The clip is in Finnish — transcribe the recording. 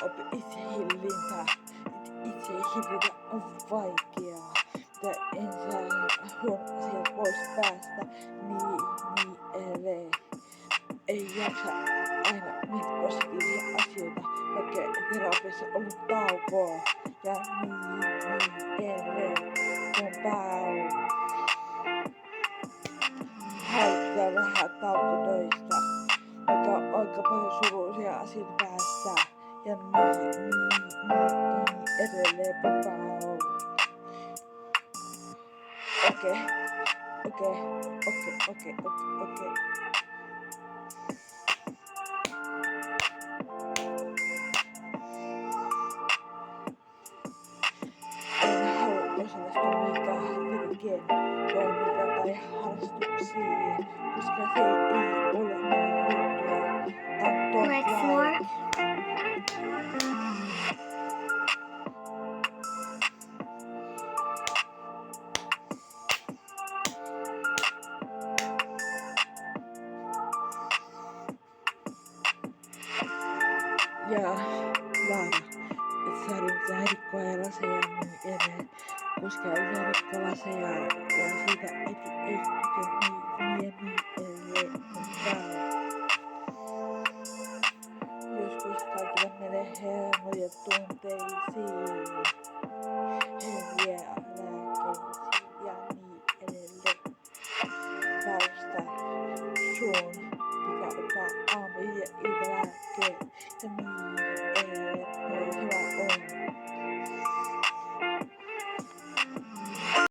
opi itsehillintä. Itsehillintä on vaikeaa. Että en saa huono asiat pois päästä. Niin edelleen. Ei jaksa aina miettiä positiivisia asioita, vaikka terapiassa on ollut taukoa. Ja niin edelleen. Kun halutaan vähän taukotöistä, vaikka on aika paljon surullisia asioita päässä. Ja niin edelleen pau. Okei. En halua osallistua mihinkään liiketoimintaan tai harrastuksiin, koska se ei ole minun juttuja. Like more? Ja Laara, et saa mitään rikkoa ja laseja ja niin edelleen, koska ei saa rikkoa laseja ja siitä ei tykää niin edelleen on täällä. Joskus kaikille menee hermoja tunteisiin.